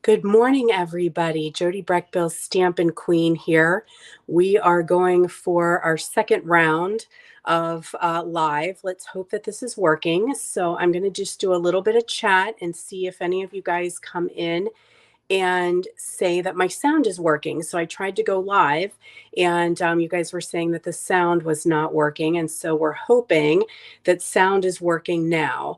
Good morning, everybody. Jody Breckbill's Stampin' Queen here. We are going for our second round of live. Let's hope that this is working. So I'm going to just do a little bit of chat and see if any of you guys come in and say that my sound is working. So I tried to go live, and you guys were saying that the sound was not working. And so we're hoping that sound is working now.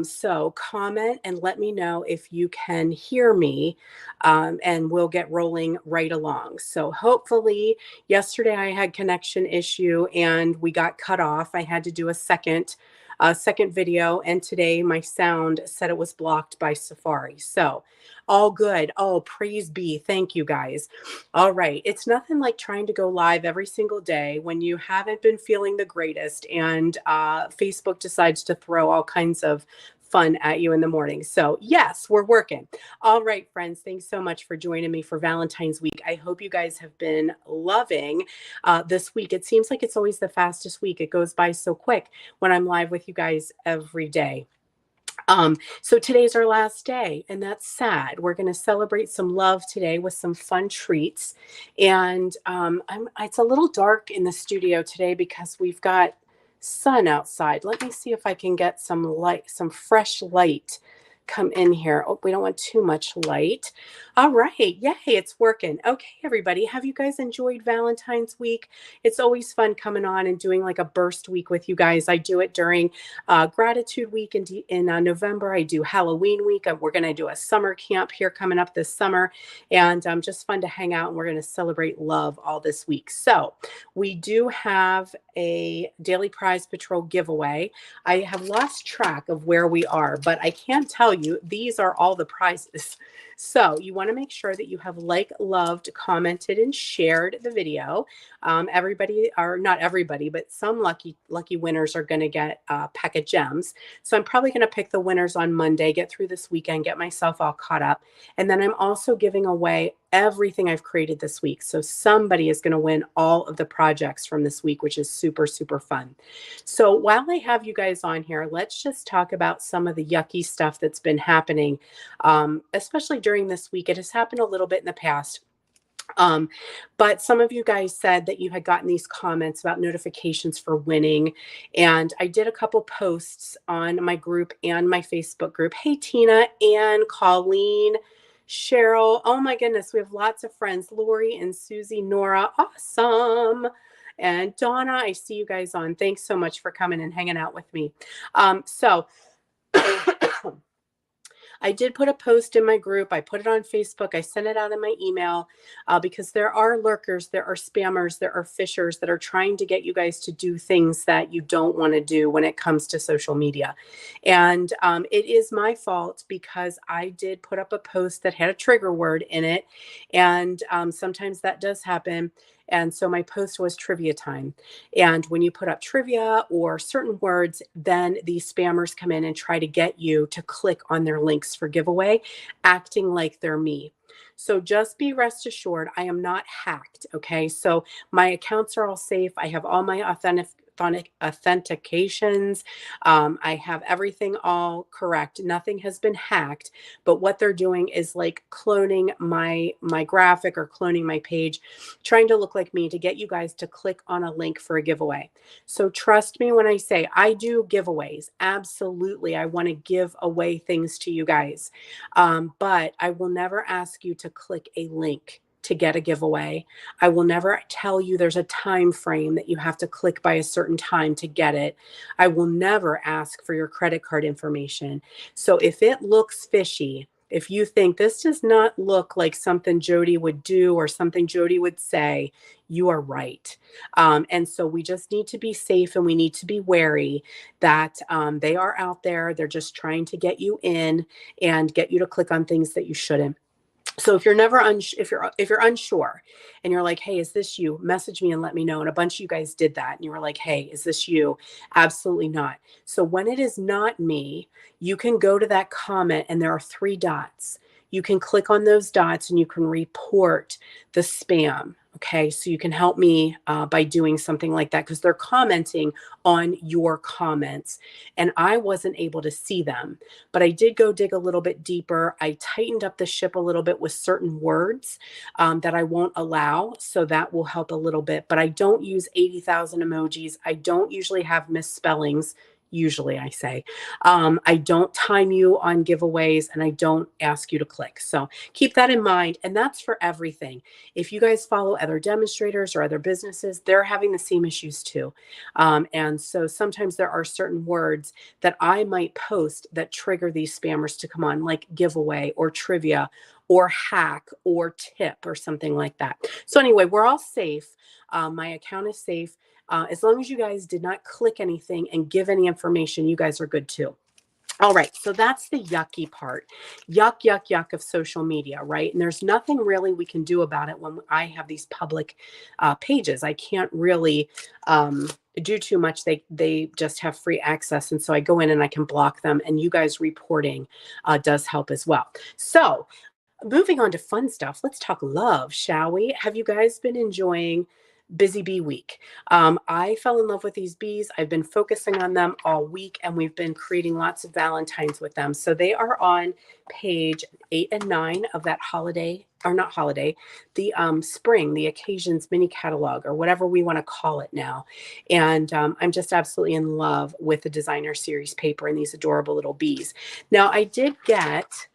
So comment and let me know if you can hear me, and we'll get rolling right along. So hopefully, yesterday I had connection issue and we got cut off. I had to do a second video, and today my sound said it was blocked by Safari. So all good. Oh, praise be. Thank you, guys. All right. It's nothing like trying to go live every single day when you haven't been feeling the greatest, and Facebook decides to throw all kinds of fun at you in the morning. So, yes, we're working. All right, friends. Thanks so much for joining me for Valentine's week. I hope you guys have been loving this week. It seems like it's always the fastest week. It goes by so quick when I'm live with you guys every day. So today's our last day, and that's sad. We're going to celebrate some love today with some fun treats. And it's a little dark in the studio today because we've got sun outside. Let me see if I can get some light, some fresh light come in here. Oh, we don't want too much light. All right. Yay, it's working. Okay, everybody. Have you guys enjoyed Valentine's week? It's always fun coming on and doing like a burst week with you guys. I do it during gratitude week in November. I do Halloween week. We're going to do a summer camp here coming up this summer, and just fun to hang out. And we're going to celebrate love all this week. So we do have a Daily Prize Patrol giveaway. I have lost track of where we are, but I can tell you these are all the prizes. So you want to make sure that you have loved, commented, and shared the video. Everybody, or not everybody, but some lucky winners are going to get a pack of gems. So I'm probably going to pick the winners on Monday, get through this weekend, get myself all caught up. And then I'm also giving away everything I've created this week. So somebody is going to win all of the projects from this week, which is super, super fun. So while I have you guys on here, let's just talk about some of the yucky stuff that's been happening, especially during this week. It has happened a little bit in the past. But some of you guys said that you had gotten these comments about notifications for winning. And I did a couple posts on my group and my Facebook group. Hey, Tina, Ann, Colleen, Cheryl. Oh my goodness, we have lots of friends. Lori and Susie, Nora. Awesome. And Donna, I see you guys on. Thanks so much for coming and hanging out with me. So I did put a post in my group. I put it on Facebook. I sent it out in my email because there are lurkers, there are spammers, there are fishers that are trying to get you guys to do things that you don't want to do when it comes to social media. And it is my fault because I did put up a post that had a trigger word in it. And sometimes that does happen. And so my post was trivia time. And when you put up trivia or certain words, then these spammers come in and try to get you to click on their links for giveaway, acting like they're me. So just be rest assured, I am not hacked. Okay. So my accounts are all safe. I have all my authentications. I have everything all correct. Nothing has been hacked, but what they're doing is like cloning my graphic or cloning my page, trying to look like me to get you guys to click on a link for a giveaway. So trust me when I say I do giveaways. Absolutely. I want to give away things to you guys. But I will never ask you to click a link to get a giveaway. I will never tell you there's a time frame that you have to click by a certain time to get it. I will never ask for your credit card information. So if it looks fishy, if you think this does not look like something Jody would do or something Jody would say, you are right. And so we just need to be safe and we need to be wary that they are out there. They're just trying to get you in and get you to click on things that you shouldn't. So if you're never if you're unsure and you're like, hey, is this you? Message me and let me know. And a bunch of you guys did that. And you were like, hey, is this you? Absolutely not. So when it is not me, you can go to that comment and there are 3 dots. You can click on those dots and you can report the spam. Okay, so you can help me by doing something like that because they're commenting on your comments and I wasn't able to see them. But I did go dig a little bit deeper. I tightened up the ship a little bit with certain words that I won't allow. So that will help a little bit. But I don't use 80,000 emojis. I don't usually have misspellings. Usually, I say. I don't time you on giveaways and I don't ask you to click. So keep that in mind. And that's for everything. If you guys follow other demonstrators or other businesses, they're having the same issues too. And so sometimes there are certain words that I might post that trigger these spammers to come on, like giveaway or trivia or hack or tip or something like that. So anyway, we're all safe. My account is safe. As long as you guys did not click anything and give any information, you guys are good too. All right, so that's the yucky part. Yuck, yuck, yuck of social media, right? And there's nothing really we can do about it when I have these public pages. I can't really do too much. They just have free access. And so I go in and I can block them. And you guys reporting does help as well. So moving on to fun stuff, let's talk love, shall we? Have you guys been enjoying Busy Bee Week? I fell in love with these bees. I've been focusing on them all week, and we've been creating lots of Valentines with them. So they are on page 8 and 9 of that holiday, or not holiday, the spring, the occasions mini catalog, or whatever we want to call it now. And I'm just absolutely in love with the designer series paper and these adorable little bees. Now, I did get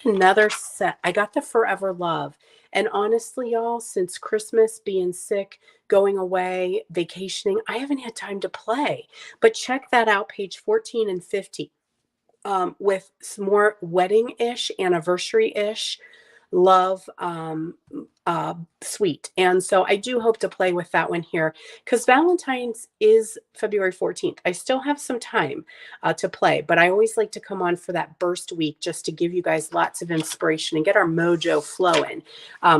another set. I got the Forever Love. And honestly, y'all, since Christmas, being sick, going away, vacationing, I haven't had time to play. But check that out, page 14 and 15, with some more wedding-ish, anniversary-ish love suite. And so I do hope to play with that one here because Valentine's is February 14th. I still have some time to play, but I always like to come on for that burst week just to give you guys lots of inspiration and get our mojo flowing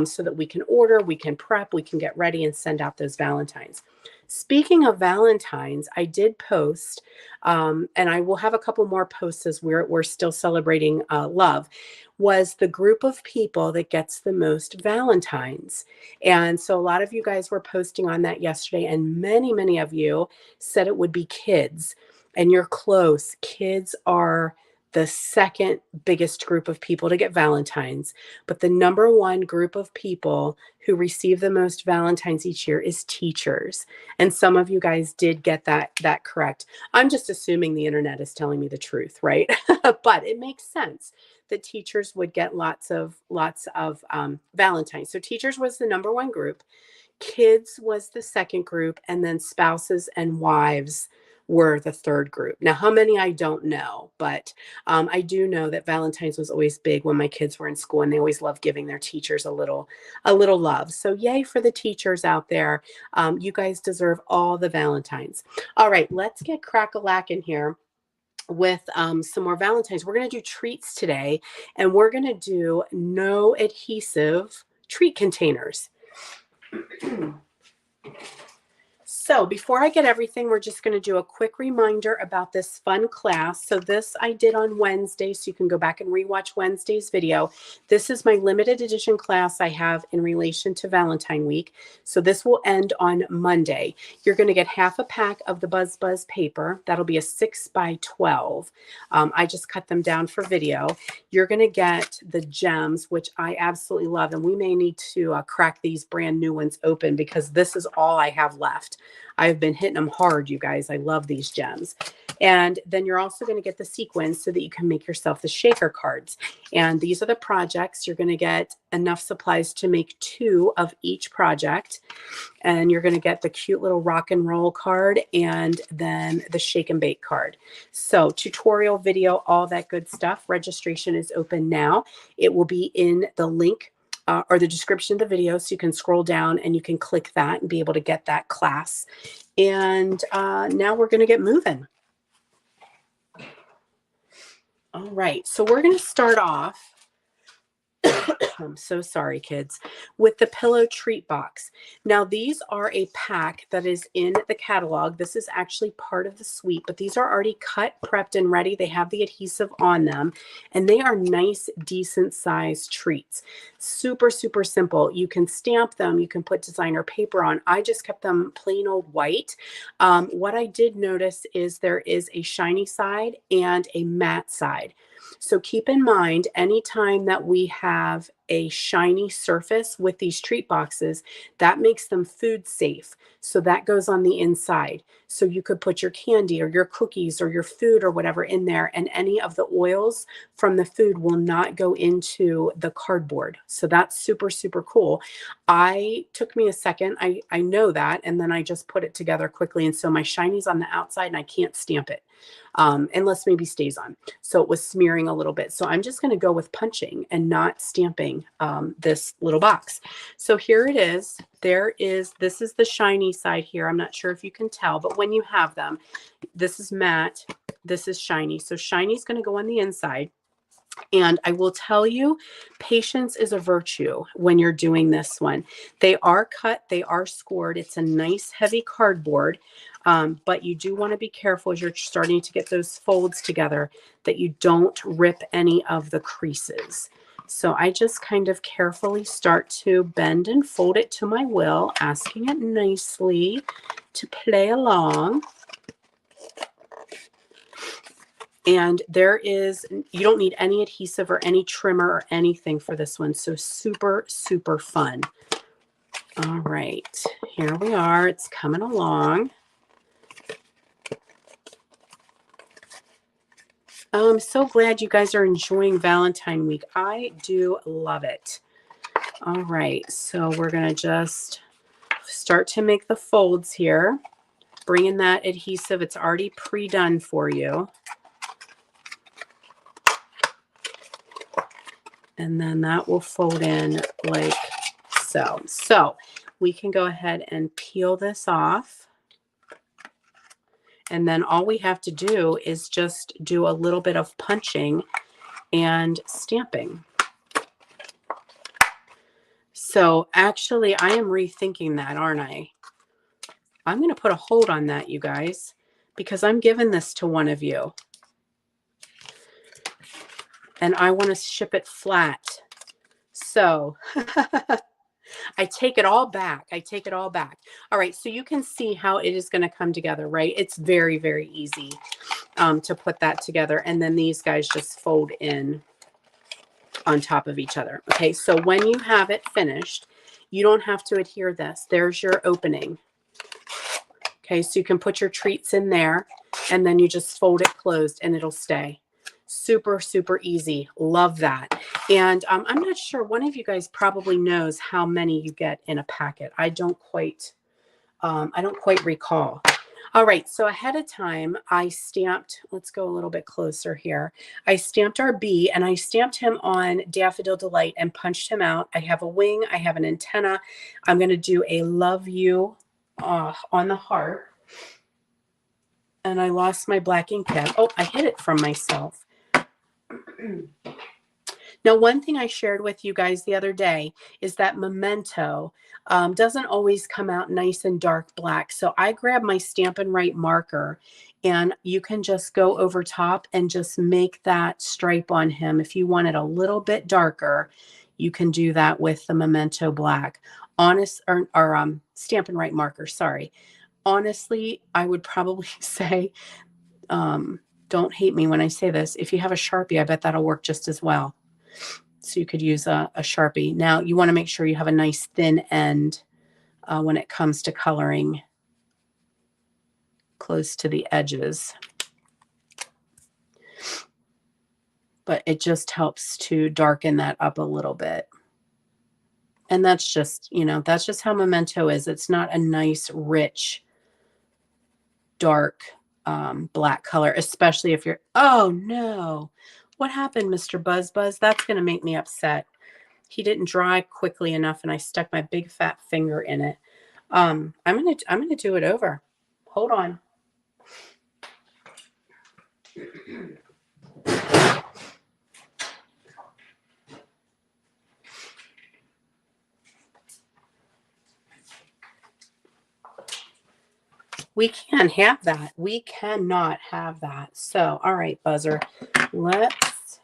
so that we can order, we can prep, we can get ready and send out those Valentines. Speaking of Valentines, I did post, and I will have a couple more posts as we're still celebrating love, was the group of people that gets the most Valentines. And so a lot of you guys were posting on that yesterday, and many of you said it would be kids. And you're close. Kids are the second biggest group of people to get Valentines, but the number one group of people who receive the most Valentines each year is teachers. And some of you guys did get that correct. I'm just assuming the internet is telling me the truth, right? But it makes sense that teachers would get lots of Valentines. So teachers was the number one group, kids was the second group, and then spouses and wives were the third group. Now, how many I don't know, but I do know that Valentine's was always big when my kids were in school, and they always loved giving their teachers a little love. So yay for the teachers out there. You guys deserve all the Valentines. All right, let's get crack-a-lack in here with some more Valentines. We're going to do treats today, and we're going to do no adhesive treat containers. So before I get everything, we're just going to do a quick reminder about this fun class. So this I did on Wednesday, so you can go back and rewatch Wednesday's video. This is my limited edition class I have in relation to Valentine Week. So this will end on Monday. You're going to get half a pack of the Buzz Buzz paper. That'll be a 6 by 12. I just cut them down for video. You're going to get the gems, which I absolutely love. And we may need to crack these brand new ones open because this is all I have left. I've been hitting them hard, you guys. I love these gems. And then you're also going to get the sequins so that you can make yourself the shaker cards. And these are the projects. You're going to get enough supplies to make 2 of each project. And you're going to get the cute little rock and roll card and then the shake and bake card. So tutorial video, all that good stuff. Registration is open now. It will be in the link or the description of the video, so you can scroll down and you can click that and be able to get that class. And now we're going to get moving. All right, so we're going to start off I'm so sorry, kids, with the pillow treat box. Now, these are a pack that is in the catalog. This is actually part of the suite, but these are already cut, prepped, and ready. They have the adhesive on them, and they are nice, decent size treats. Super, super simple. You can stamp them. You can put designer paper on. I just kept them plain old white. What I did notice is there is a shiny side and a matte side. So keep in mind, anytime that we have a shiny surface with these treat boxes, that makes them food safe. So that goes on the inside. So you could put your candy or your cookies or your food or whatever in there, and any of the oils from the food will not go into the cardboard. So that's super, super cool. I took me a second. I know that. And then I just put it together quickly. And so my shiny's on the outside and I can't stamp it unless maybe stays on. So it was smearing a little bit. So I'm just going to go with punching and not stamping this little box. So here it is. This is the shiny side here. I'm not sure if you can tell, but when you have them, this is matte, this is shiny. So shiny is going to go on the inside. And I will tell you, patience is a virtue when you're doing this one. They are cut, they are scored. It's a nice heavy cardboard, but you do want to be careful as you're starting to get those folds together that you don't rip any of the creases. So I just kind of carefully start to bend and fold it to my will, asking it nicely to play along. And you don't need any adhesive or any trimmer or anything for this one. So super, super fun. All right, here we are. It's coming along. I'm so glad you guys are enjoying Valentine week. I do love it. All right, so we're going to just start to make the folds here. Bring in that adhesive. It's already pre-done for you. And then that will fold in like so. So we can go ahead and peel this off. And then all we have to do is just do a little bit of punching and stamping. So actually, I am rethinking that, aren't I? I'm going to put a hold on that, you guys, because I'm giving this to one of you. And I want to ship it flat. So I take it all back. I take it all back. All right, so you can see how it is going to come together, right? It's very, very easy to put that together. And then these guys just fold in on top of each other. Okay, so when you have it finished, you don't have to adhere this. There's your opening. Okay, so you can put your treats in there, and then you just fold it closed and it'll stay. Super, super easy. Love that. And I'm not sure, one of you guys probably knows how many you get in a packet. I don't quite recall. All right, so ahead of time, I stamped, let's go a little bit closer here. I stamped our bee, and I stamped him on Daffodil Delight and punched him out. I have a wing, I have an antenna. I'm going to do a love you on the heart. And I lost my black ink pad. Oh, I hid it from myself. Now, one thing I shared with you guys the other day is that Memento doesn't always come out nice and dark black. So I grabbed my Stampin' Right marker, and you can just go over top and just make that stripe on him. If you want it a little bit darker, you can do that with the Memento black. Stampin' Right marker, sorry. Honestly, I would probably say, don't hate me when I say this, if you have a Sharpie, I bet that'll work just as well. So you could use a Sharpie. Now you want to make sure you have a nice thin end when it comes to coloring close to the edges. But it just helps to darken that up a little bit. And that's just, that's just how Memento is. It's not a nice, rich, dark black color, especially if you're, oh no, what happened, Mr. Buzz Buzz? That's going to make me upset. He didn't dry quickly enough, and I stuck my big fat finger in it. I'm gonna do it over. Hold on. We can't have that. We cannot have that. So, all right, buzzer, let's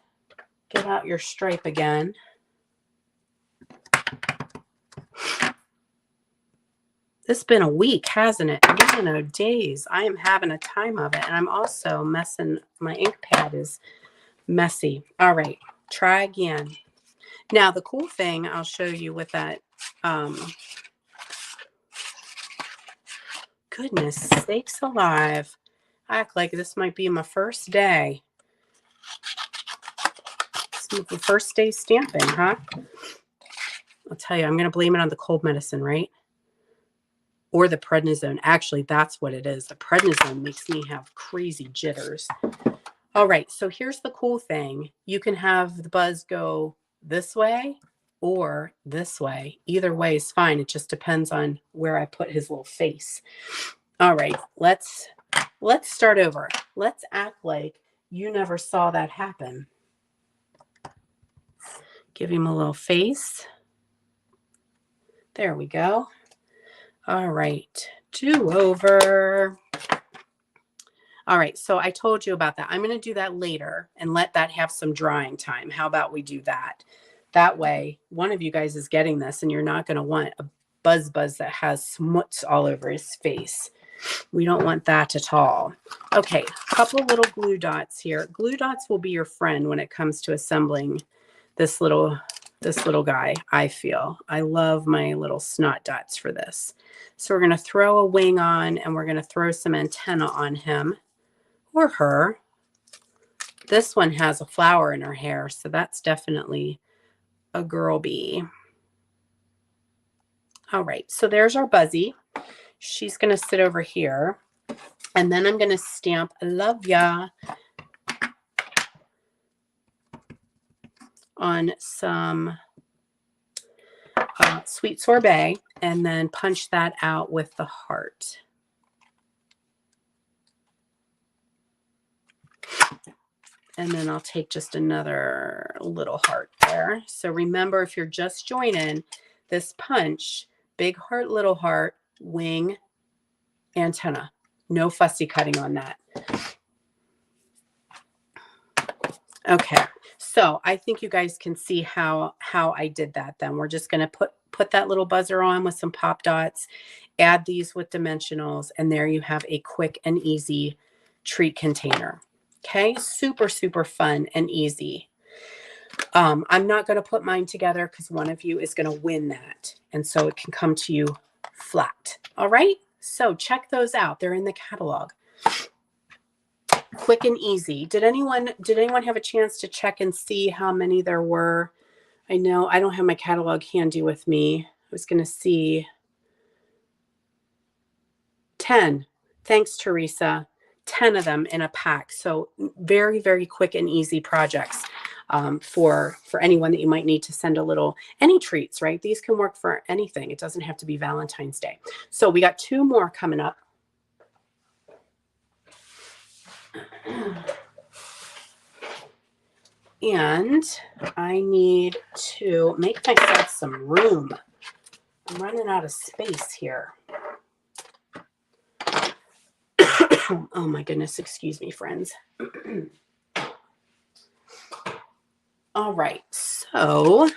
get out your stripe again. It's been a week, hasn't it? No days. I am having a time of it. And I'm also messing, my ink pad is messy. All right, try again. Now, the cool thing I'll show you with that, goodness sakes alive. I act like this might be my first day. It's the first day stamping, huh? I'll tell you, I'm going to blame it on the cold medicine, right? Or the prednisone. Actually, that's what it is. The prednisone makes me have crazy jitters. All right, so here's the cool thing. You can have the buzz go this way or this way. Either way is fine. It just depends on where I put his little face. All right, let's start over. Let's act like you never saw that happen. Give him a little face. There we go. All right, do over. All right, so I told you about that. I'm going to do that later and let that have some drying time. How about we do that? That way, one of you guys is getting this and you're not going to want a buzz that has smuts all over his face. We don't want that at all. Okay, a couple little glue dots here. Glue dots will be your friend when it comes to assembling this little guy, I feel. I love my little snot dots for this. So we're going to throw a wing on and we're going to throw some antenna on him or her. This one has a flower in her hair, so that's definitely a girl bee. All right, so there's our Buzzy. She's going to sit over here. And then I'm going to stamp Love Ya on some sweet sorbet and then punch that out with the heart. And then I'll take just another little heart there. So remember, if you're just joining this punch, big heart, little heart, wing, antenna. No fussy cutting on that. Okay, so I think you guys can see how I did that then. We're just going to put that little buzzer on with some pop dots, add these with dimensionals, and there you have a quick and easy treat container. Okay, super, super fun and easy. I'm not going to put mine together because one of you is going to win that. And so it can come to you flat. All right, so check those out. They're in the catalog. Quick and easy. Did anyone have a chance to check and see how many there were? I know I don't have my catalog handy with me. I was going to see 10. Thanks, Teresa. 10 of them in a pack. So very, very quick and easy projects for anyone that you might need to send any treats, right? These can work for anything. It doesn't have to be Valentine's Day. So we got 2 more coming up. And I need to make myself some room. I'm running out of space here. Oh my goodness, excuse me, friends. All right, so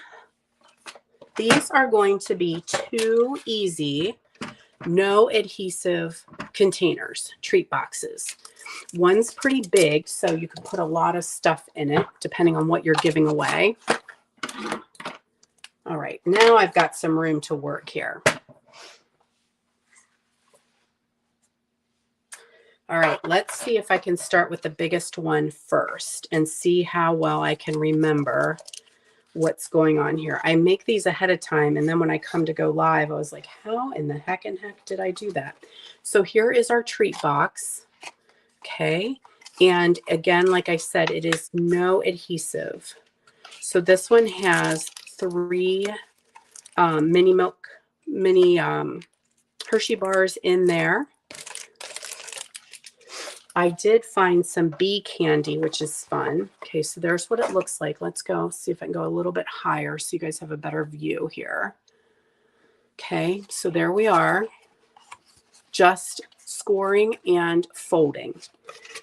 these are going to be 2 easy, no adhesive containers, treat boxes. One's pretty big, so you can put a lot of stuff in it, depending on what you're giving away. All right, now I've got some room to work here. All right, let's see if I can start with the biggest one first and see how well I can remember what's going on here. I make these ahead of time, and then when I come to go live, I was like, how in the heck did I do that? So here is our treat box. Okay, and again, like I said, it is no adhesive. So this one has 3 mini Hershey bars in there. I did find some bee candy, which is fun. Okay, so there's what it looks like. Let's go see if I can go a little bit higher so you guys have a better view here. Okay, so there we are. Just scoring and folding.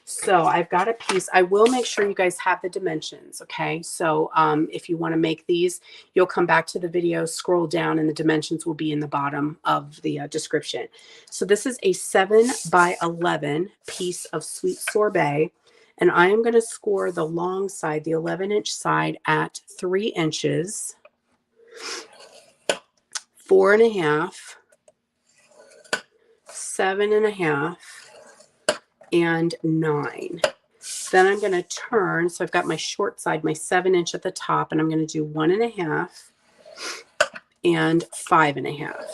So I've got a piece. I will make sure you guys have the dimensions, okay? So if you want to make these, you'll come back to the video, scroll down, and the dimensions will be in the bottom of the description. So this is a 7 by 11 piece of sweet sorbet, and I am going to score the long side, the 11-inch side, at 3 inches, 4.5, 7.5, and 9. Then I'm going to turn. So I've got my short side, my 7-inch at the top, and I'm going to do 1.5 and 5.5.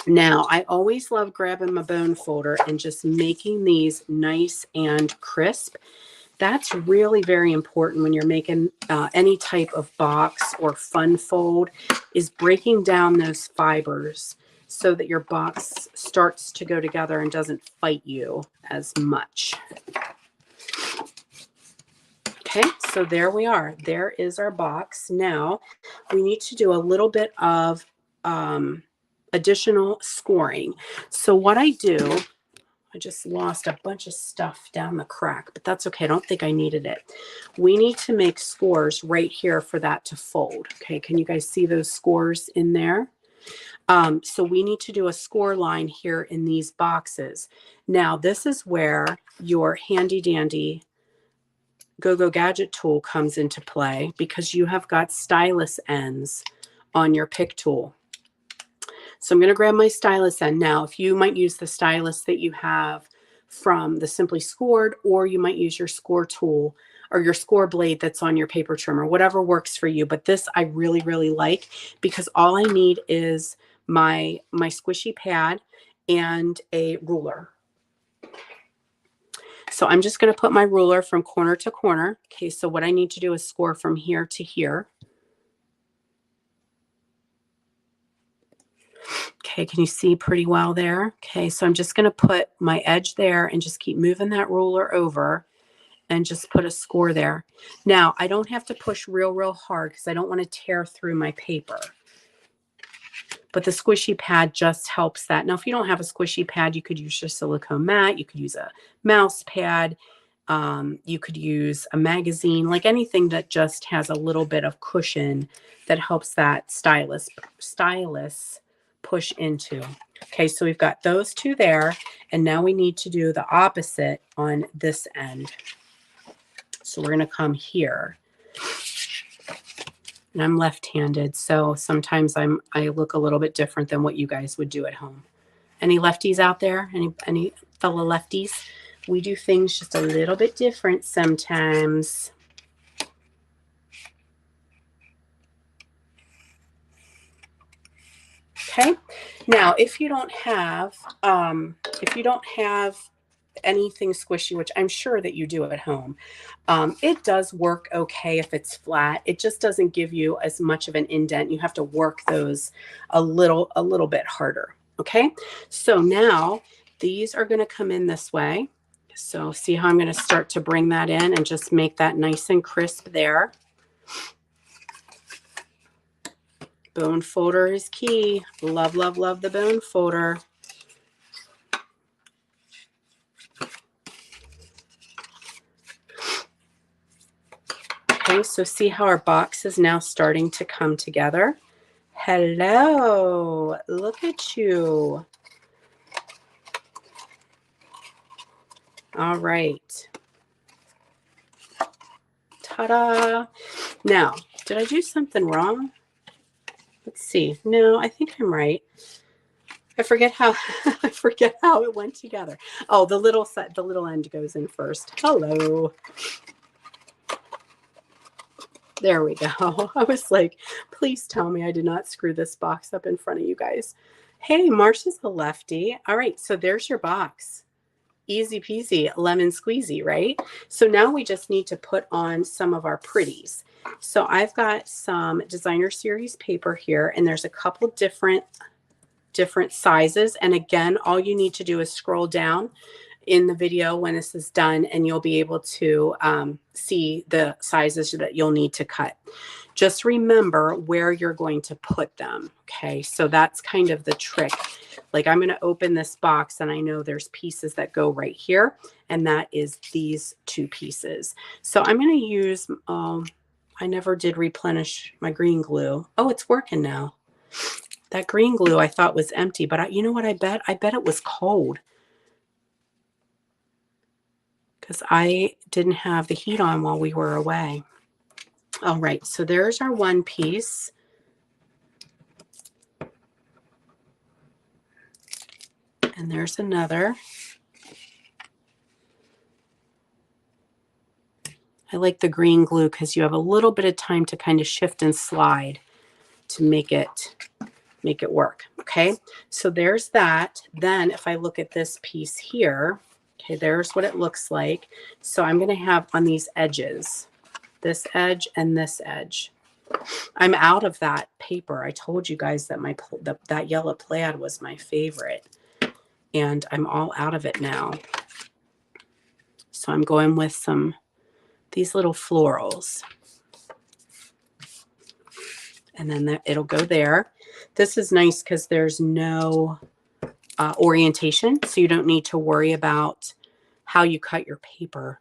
Now, I always love grabbing my bone folder and just making these nice and crisp. That's really very important when you're making any type of box or fun fold, is breaking down those fibers so that your box starts to go together and doesn't fight you as much. Okay, so there we are. There is our box. Now we need to do a little bit of additional scoring. So what I do, I just lost a bunch of stuff down the crack, but that's okay. I don't think I needed it. We need to make scores right here for that to fold. Okay, can you guys see those scores in there? So we need to do a score line here in these boxes. Now, this is where your handy dandy Go-Go Gadget tool comes into play, because you have got stylus ends on your pick tool. So I'm going to grab my stylus end. Now, if you might use the stylus that you have from the Simply Scored, or you might use your score tool or your score blade that's on your paper trimmer, whatever works for you. But this I really, really like, because all I need is my squishy pad and a ruler. So I'm just going to put my ruler from corner to corner. Okay, so what I need to do is score from here to here. Okay, can you see pretty well there? Okay, so I'm just going to put my edge there and just keep moving that ruler over and just put a score there. Now, I don't have to push real hard because I don't want to tear through my paper. But the squishy pad just helps that. Now, if you don't have a squishy pad, you could use your silicone mat. You could use a mouse pad. You could use a magazine, like anything that just has a little bit of cushion that helps that stylus push into. Okay, so we've got those two there, and now we need to do the opposite on this end. So we're going to come here. And I'm left-handed, so sometimes I look a little bit different than what you guys would do at home. Any lefties out there? Any fellow lefties? We do things just a little bit different sometimes. Okay. Now, if you don't have anything squishy, which I'm sure that you do at home, it does work okay if it's flat. It just doesn't give you as much of an indent. You have to work those a little bit harder. Okay. So now these are going to come in this way. So see how I'm going to start to bring that in and just make that nice and crisp there. Bone folder is key. Love, love, love the bone folder. Okay, so see how our box is now starting to come together. Hello, look at you. All right. Ta-da. Now, did I do something wrong? Let's see. No, I think I'm right. I forget how it went together. Oh, the little end goes in first. Hello. There we go. I was like, please tell me I did not screw this box up in front of you guys. Hey, Marsha's a lefty. All right, so there's your box. Easy peasy, lemon squeezy, right? So now we just need to put on some of our pretties. So I've got some designer series paper here, and there's a couple different sizes. And again, all you need to do is scroll down in the video when this is done, and you'll be able to see the sizes that you'll need to cut. just remember where you're going to put them. Okay, so that's kind of the trick. Like I'm going to open this box and I know there's pieces that go right here, and that is these two pieces. So I'm going to use, I never did replenish my green glue. Oh, it's working now. That green glue I thought was empty, but you know what I bet? I bet it was cold, because I didn't have the heat on while we were away. All right, so there's our one piece. And there's another. I like the green glue because you have a little bit of time to kind of shift and slide to make it work. Okay, so there's that. Then if I look at this piece here, okay, there's what it looks like. So I'm going to have on these edges, this edge and this edge. I'm out of that paper. I told you guys that that yellow plaid was my favorite, and I'm all out of it now. So I'm going with these little florals, and then it'll go there. This is nice because there's no orientation, so you don't need to worry about how you cut your paper.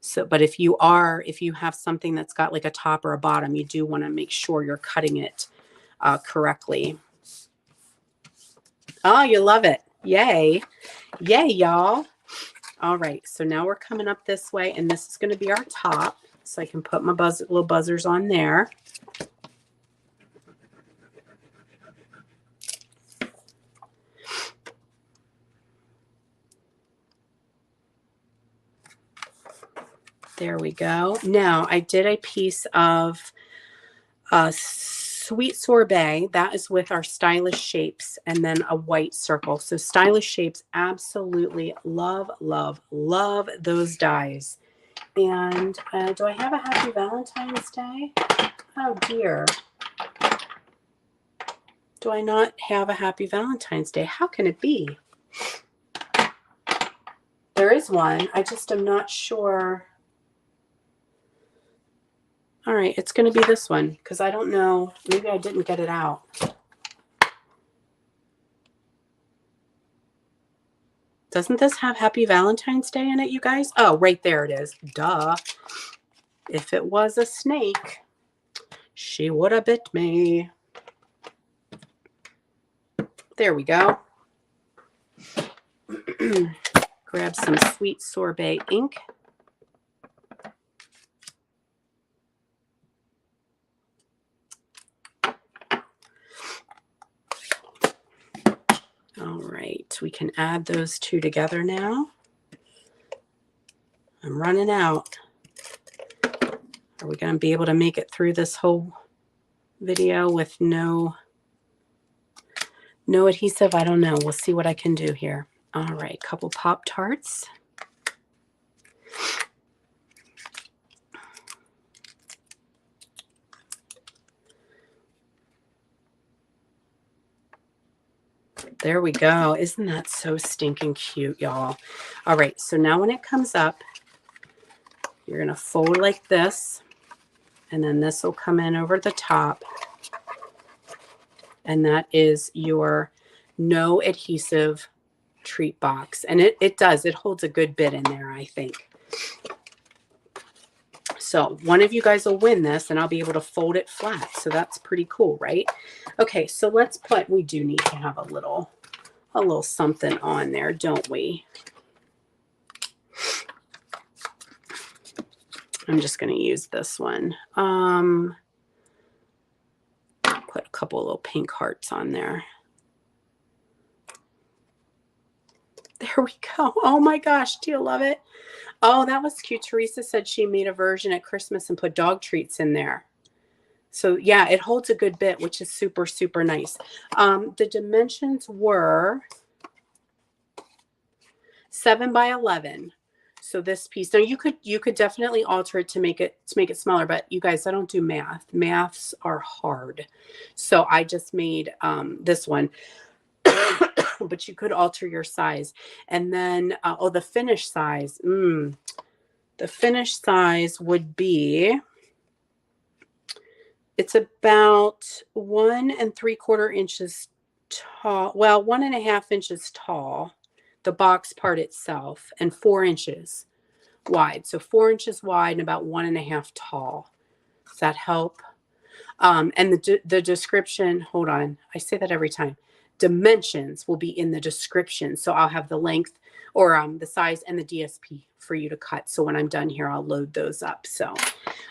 So, but if you have something that's got like a top or a bottom, you do want to make sure you're cutting it correctly. Oh, you love it. Yay. Yay, y'all. All right, so now we're coming up this way, and this is going to be our top. So I can put my little buzzers on there. There we go. Now I did a piece of Sweet Sorbet. That is with our Stylish Shapes, and then a white circle. So Stylish Shapes, absolutely love, love, love those dies. And do I have a Happy Valentine's Day? Oh dear. Do I not have a Happy Valentine's Day? How can it be? There is one. I just am not sure. All right, it's going to be this one because I don't know. Maybe I didn't get it out. Doesn't this have Happy Valentine's Day in it, you guys? Oh, right there it is. Duh. If it was a snake, she would have bit me. There we go. Grab some Sweet Sorbet ink. All right, we can add those two together now. I'm running out. Are we going to be able to make it through this whole video with no adhesive? I don't know. We'll see what I can do here. All right, couple Pop-Tarts. There we go. Isn't that so stinking cute, y'all? All right, so now when it comes up, you're going to fold like this, and then this will come in over the top, and that is your No Adhesive Treat box. And it does. It holds a good bit in there, I think. So one of you guys will win this, and I'll be able to fold it flat. So that's pretty cool, right? Okay, so let's put, we do need to have a little something on there, don't we? I'm just going to use this one. Put a couple little pink hearts on there. There we go. Oh my gosh, do you love it? Oh, that was cute. Teresa said she made a version at Christmas and put dog treats in there. So yeah, it holds a good bit, which is super, super nice. The dimensions were 7 by 11. So this piece, now you could definitely alter it to make it smaller, but you guys, I don't do math. Maths are hard. So I just made this one. But you could alter your size. And then, the finished size. The finished size would be It's about 1 3/4 inches tall. Well, 1.5 inches tall, the box part itself, and 4 inches wide. So 4 inches wide and about 1.5 tall. Does that help? And the description, hold on, I say that every time. Dimensions will be in the description. So I'll have the length or the size and the DSP for you to cut. So when I'm done here, I'll load those up. So,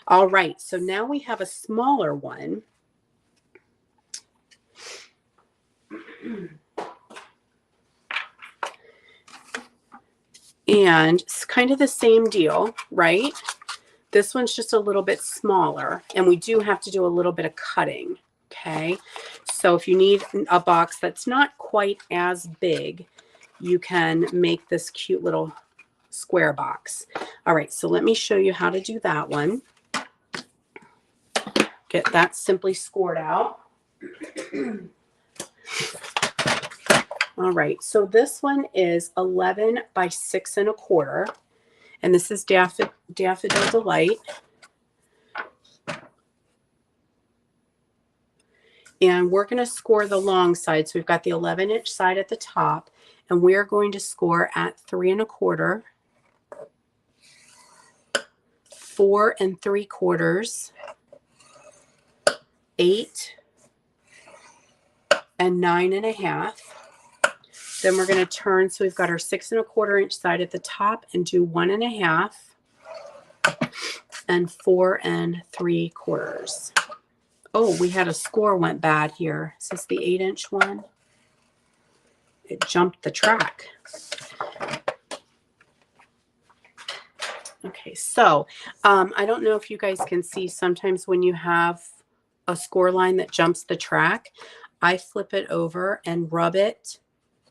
all right. So now we have a smaller one. And it's kind of the same deal, right? This one's just a little bit smaller, and we do have to do a little bit of cutting, okay? So if you need a box that's not quite as big, you can make this cute little square box. All right, so let me show you how to do that one. Get that simply scored out. All right, so this one is 11 by 6 1/4. And this is Daffodil Delight. And we're going to score the long side. So we've got the 11-inch side at the top. And we're going to score at 3 1/4, 4 3/4, 8, and 9 1/2. Then we're going to turn, so we've got our 6 1/4 inch side at the top and do 1 1/2 and 4 3/4. Oh, we had a score went bad here. Is this the 8-inch one? It jumped the track. Okay, so I don't know if you guys can see, sometimes when you have a score line that jumps the track, I flip it over and rub it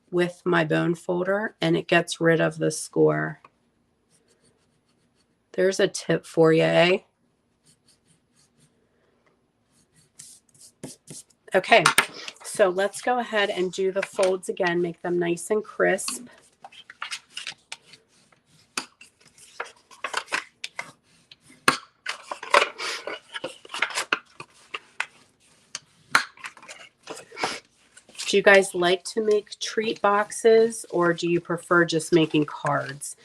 with my bone folder, and it gets rid of the score. There's a tip for you, eh? Okay, so let's go ahead and do the folds again, make them nice and crisp. Do you guys like to make treat boxes, or do you prefer just making cards?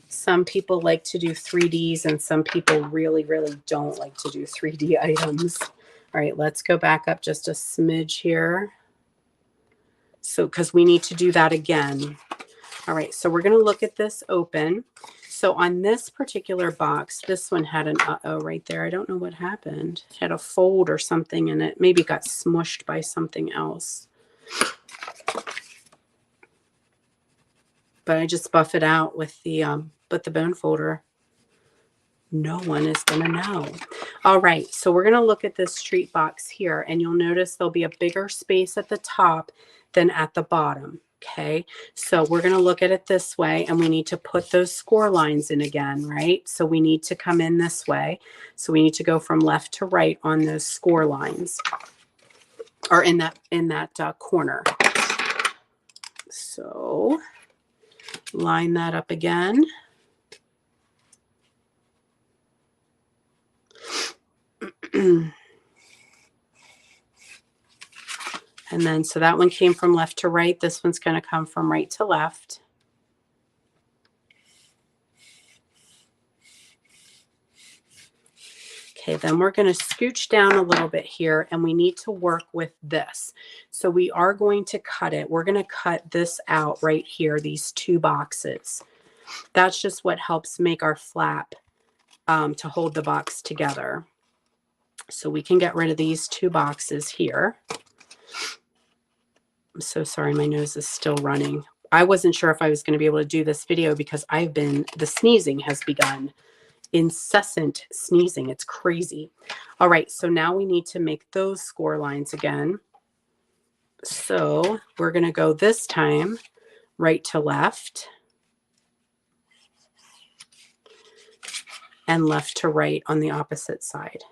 Some people like to do 3Ds, and some people really, really don't like to do 3D items. All right, let's go back up just a smidge here. So, because we need to do that again. All right, so we're going to look at this open. So on this particular box, this one had an uh-oh right there. I don't know what happened. It had a fold or something in it. Maybe it got smushed by something else. But I just buff it out with the bone folder. No one is going to know. All right, so we're going to look at this treat box here, and you'll notice there'll be a bigger space at the top than at the bottom. Okay, so we're going to look at it this way, and we need to put those score lines in again, right? So we need to come in this way. So we need to go from left to right on those score lines, or in that corner. So line that up again. And then, so that one came from left to right. This one's going to come from right to left. Okay, then we're going to scooch down a little bit here, and we need to work with this. So we are going to cut it. We're going to cut this out right here, these two boxes. That's just what helps make our flap to hold the box together. So we can get rid of these two boxes here. I'm so sorry, my nose is still running. I wasn't sure if I was going to be able to do this video because the sneezing has begun. Incessant sneezing. It's crazy. All right, so now we need to make those score lines again. So we're going to go this time right to left and left to right on the opposite side.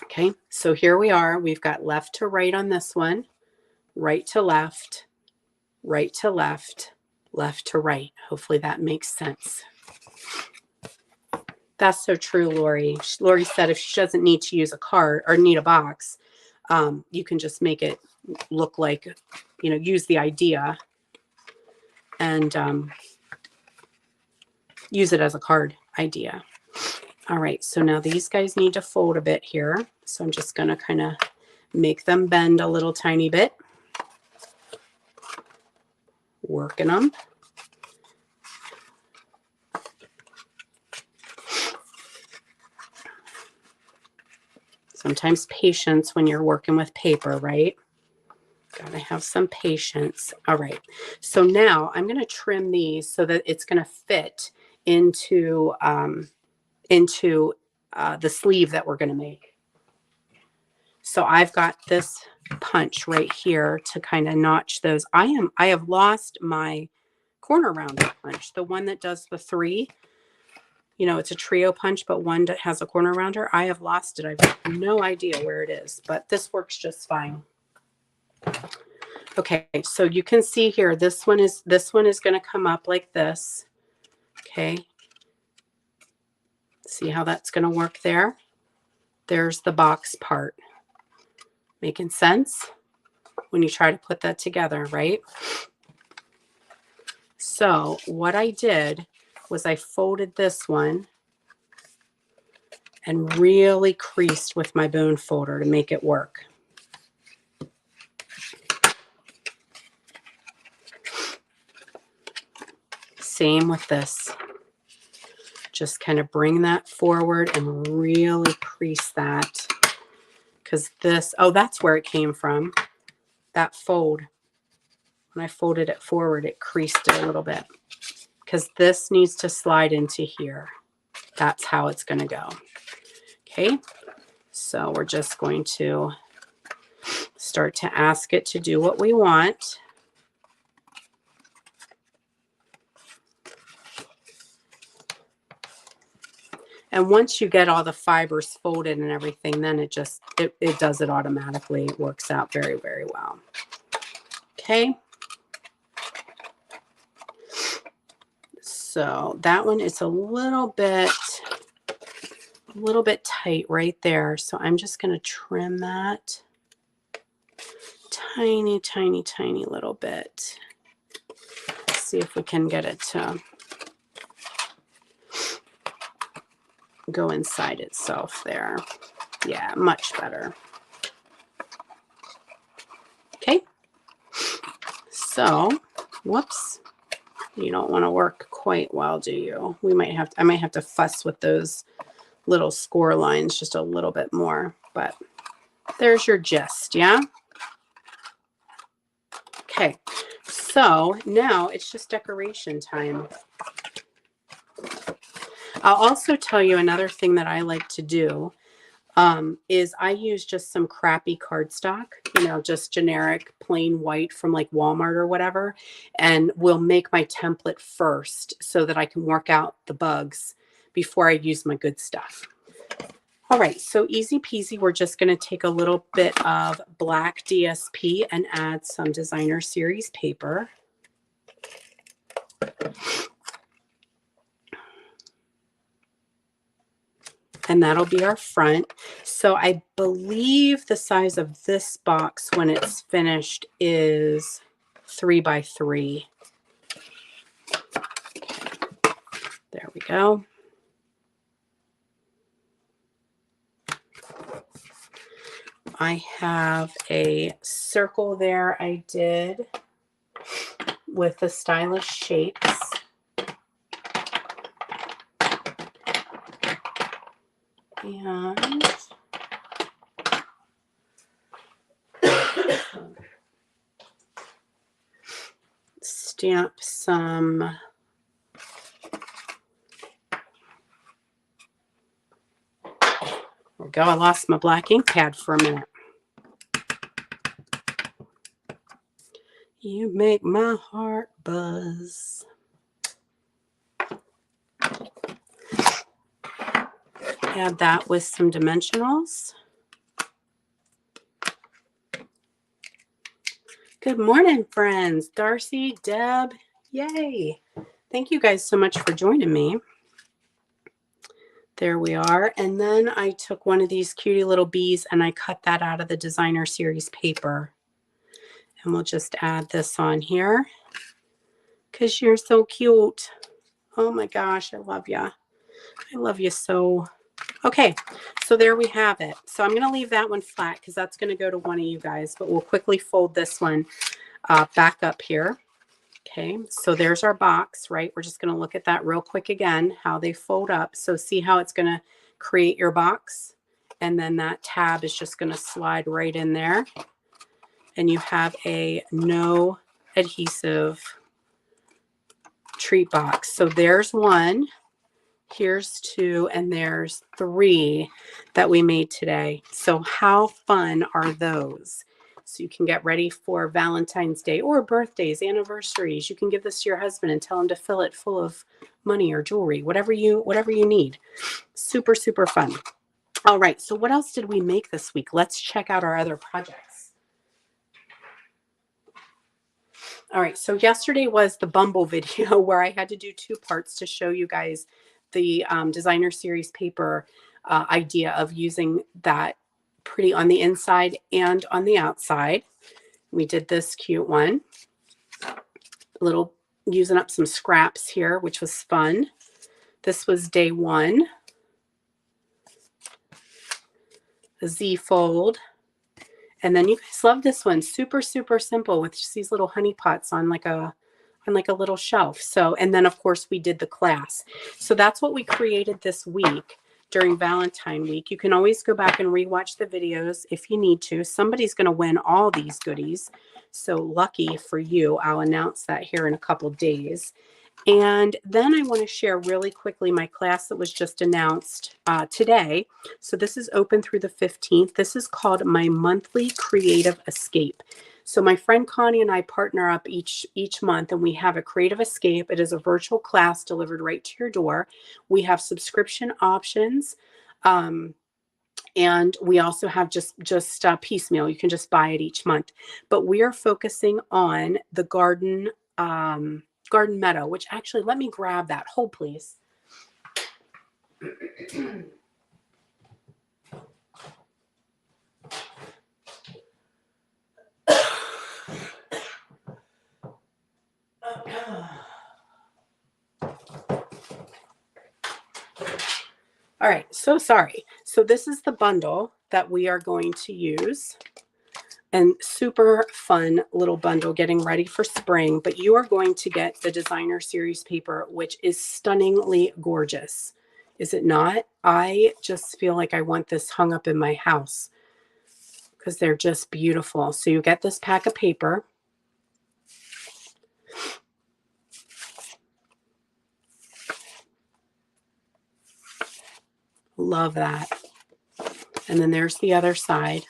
Okay, so here we are. We've got left to right on this one, right to left, right to left, left to right. Hopefully that makes sense. That's so true, Lori. Lori said if she doesn't need to use a card or need a box, you can just make it look like, you know, use the idea and use it as a card idea. All right, so now these guys need to fold a bit here. So I'm just going to kind of make them bend a little tiny bit. Working them. Sometimes patience when you're working with paper, right? Gotta have some patience. All right, so now I'm going to trim these so that it's going to fit into the sleeve that we're going to make. So I've got this punch right here to kind of notch those. I have lost my corner rounder punch, the one that does the 3. You know, it's a trio punch, but one that has a corner rounder. I have lost it. I have no idea where it is, but this works just fine. Okay, so you can see here, this one is going to come up like this. Okay. See how that's going to work there? There's the box part. Making sense when you try to put that together, right? So what I did was I folded this one and really creased with my bone folder to make it work. Same with this. Just kind of bring that forward and really crease that. Because this, oh, that's where it came from. That fold. When I folded it forward, it creased it a little bit. Because this needs to slide into here. That's how it's going to go. Okay. So we're just going to start to ask it to do what we want. And once you get all the fibers folded and everything, then it does it automatically. It works out very, very well. Okay. So that one is a little bit tight right there. So I'm just going to trim that tiny, tiny, tiny little bit. See if we can get it to go inside itself there. Yeah, much better. Okay. So, whoops. You don't want to work quite well, do you? I might have to fuss with those little score lines just a little bit more, but there's your gist, yeah? Okay, so now it's just decoration time. I'll also tell you another thing that I like to do is I use just some crappy cardstock, you know, just generic plain white from like Walmart or whatever, and we'll make my template first so that I can work out the bugs before I use my good stuff. All right, so easy peasy, we're just going to take a little bit of black DSP and add some designer series paper. And that'll be our front. So I believe the size of this box when it's finished is 3 by 3. There we go. I have a circle there I did with the stylish shapes. And stamp some there we go. I lost my black ink pad for a minute. You make my heart buzz. Add that with some dimensionals. Good morning, friends. Darcy, Deb, yay. Thank you guys so much for joining me. There we are. And then I took one of these cutie little bees and I cut that out of the designer series paper. And we'll just add this on here because you're so cute. Oh my gosh, I love you. I love you so. Okay, so there we have it. So I'm going to leave that one flat because that's going to go to one of you guys, but we'll quickly fold this one back up here. Okay, so there's our box, right? We're just going to look at that real quick again, how they fold up. So see how it's going to create your box, and then that tab is just going to slide right in there. And you have a no adhesive treat box. So there's one, here's two, and there's three that we made today. So how fun are those? So you can get ready for Valentine's Day or birthdays, anniversaries. You can give this to your husband and tell him to fill it full of money or jewelry, whatever you need. Super, super fun. All right, so what else did we make this week? Let's check out our other projects. All right, so yesterday was the Bumble video where I had to do 2 parts to show you guys the designer series paper idea of using that pretty on the inside and on the outside. We did this cute one, little using up some scraps here, which was fun. This was day 1, the Z fold. And then you guys love this one, super, super simple with just these little honey pots on like a little shelf. So, and then of course we did the class. So that's what we created this week during Valentine week. You can always go back and rewatch the videos if you need to. Somebody's going to win all these goodies. So lucky for you. I'll announce that here in a couple days. And then I want to share really quickly my class that was just announced today. So this is open through the 15th. This is called my monthly creative escape. So my friend Connie and I partner up each month, and we have a creative escape. It is a virtual class delivered right to your door. We have subscription options, and we also have just piecemeal. You can just buy it each month. But we are focusing on the garden meadow, which actually, let me grab that. Hold, please. All right, so sorry. So this is the bundle that we are going to use. And super fun little bundle getting ready for spring. But you are going to get the designer series paper, which is stunningly gorgeous. Is it not? I just feel like I want this hung up in my house because they're just beautiful. So you get this pack of paper. Love that. And then there's the other side.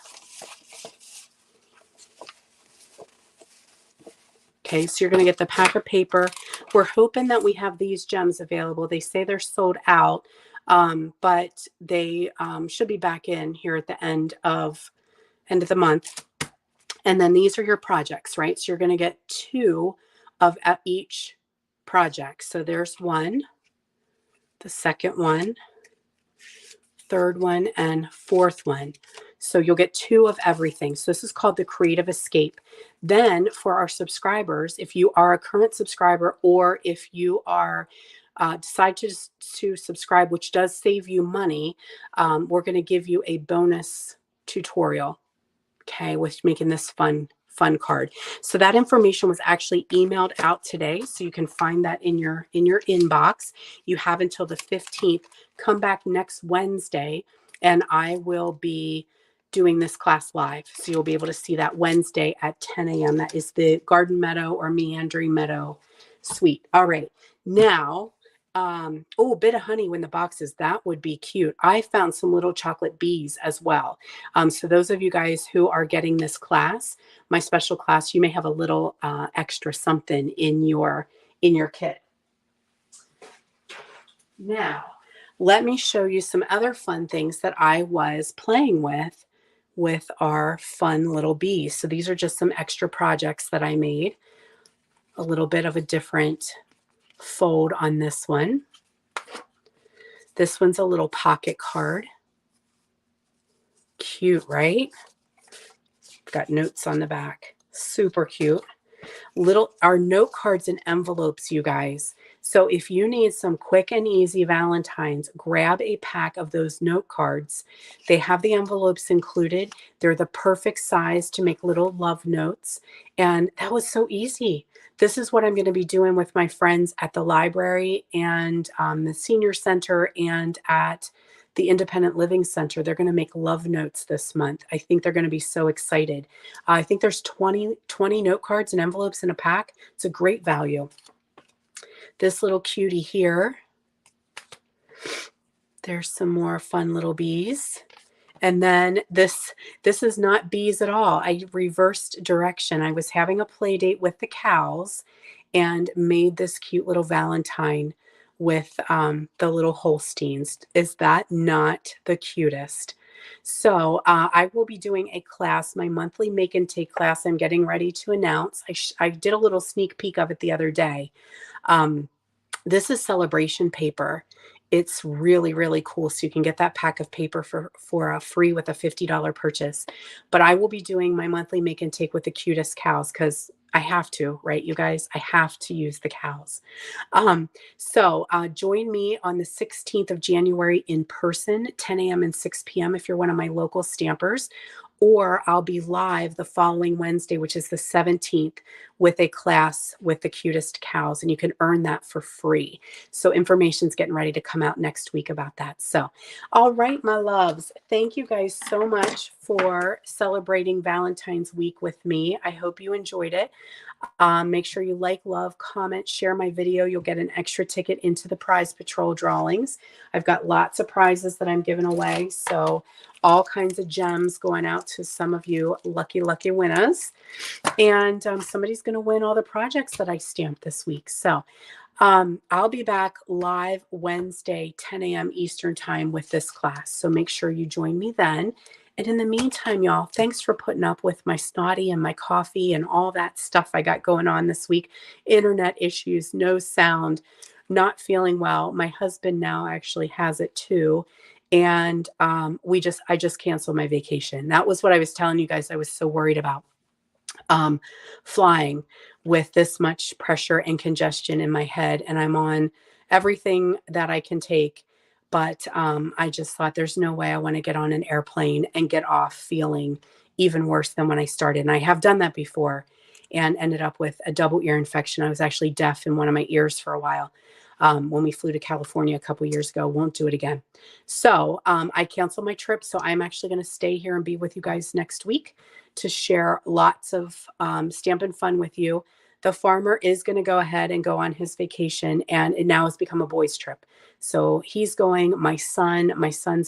Okay, so you're going to get the pack of paper. We're hoping that we have these gems available. They say they're sold out, but they should be back in here at the end of the month. And then these are your projects, right? So you're going to get 2 of each project. So there's one, the second one, third one, and fourth one. So you'll get 2 of everything. So this is called the Creative Escape. Then for our subscribers, if you are a current subscriber or if you are decide to subscribe, which does save you money, we're going to give you a bonus tutorial, okay, with making this fun card. So that information was actually emailed out today. So you can find that in your inbox. You have until the 15th. Come back next Wednesday and I will be doing this class live. So you'll be able to see that Wednesday at 10 a.m. That is the Garden Meadow or Meandering Meadow Suite. All right. Now, a bit of honey in the boxes. That would be cute. I found some little chocolate bees as well. So those of you guys who are getting this class, my special class, you may have a little extra something in your kit. Now, let me show you some other fun things that I was playing with our fun little bees. So these are just some extra projects that I made. A little bit of a different fold on this one. This one's a little pocket card. Cute, right? Got notes on the back. Super cute. Our note cards and envelopes, you guys. So if you need some quick and easy Valentines, grab a pack of those note cards. They have the envelopes included. They're the perfect size to make little love notes. And that was so easy. This is what I'm going to be doing with my friends at the library and the senior center and at the Independent Living Center. They're going to make love notes this month. I think they're going to be so excited. I think there's 20 note cards and envelopes in a pack. It's a great value. This little cutie here. There's some more fun little bees. And then this is not bees at all. I reversed direction. I was having a play date with the cows and made this cute little Valentine with the little Holsteins. Is that not the cutest? So I will be doing a class, my monthly make and take class. I'm getting ready to announce. I did a little sneak peek of it the other day. This is celebration paper. It's really, really cool. So you can get that pack of paper for free with a $50 purchase. But I will be doing my monthly make and take with the cutest cows because I have to, right, you guys? I have to use the cows. So join me on the 16th of January in person, 10 a.m. and 6 p.m. if you're one of my local stampers. Or I'll be live the following Wednesday, which is the 17th, with a class with the cutest cows, and you can earn that for free. So information's getting ready to come out next week about that. So, all right, my loves, thank you guys so much for celebrating Valentine's week with me. I hope you enjoyed it. Make sure you like, love, comment, share my video. You'll get an extra ticket into the Prize Patrol drawings. I've got lots of prizes that I'm giving away. So all kinds of gems going out to some of you lucky, lucky winners. And somebody's going to win all the projects that I stamped this week. So I'll be back live Wednesday, 10 a.m. Eastern time with this class. So make sure you join me then. And in the meantime, y'all, thanks for putting up with my snotty and my coffee and all that stuff I got going on this week. Internet issues, no sound, not feeling well. My husband now actually has it too. And I just canceled my vacation. That was what I was telling you guys I was so worried about. Flying with this much pressure and congestion in my head. And I'm on everything that I can take. But I just thought there's no way I want to get on an airplane and get off feeling even worse than when I started. And I have done that before and ended up with a double ear infection. I was actually deaf in one of my ears for a while when we flew to California a couple years ago. Won't do it again. So I canceled my trip. So I'm actually going to stay here and be with you guys next week to share lots of Stampin' Fun with you. The farmer is going to go ahead and go on his vacation, and it now has become a boys' trip. So he's going, my son's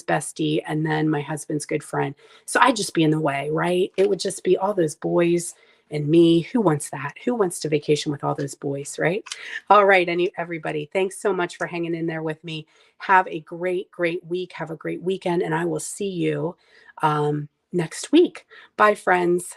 bestie, and then my husband's good friend. So I'd just be in the way, right? It would just be all those boys and me. Who wants that? Who wants to vacation with all those boys, right? All right, everybody, thanks so much for hanging in there with me. Have a great, great week. Have a great weekend, and I will see you next week. Bye, friends.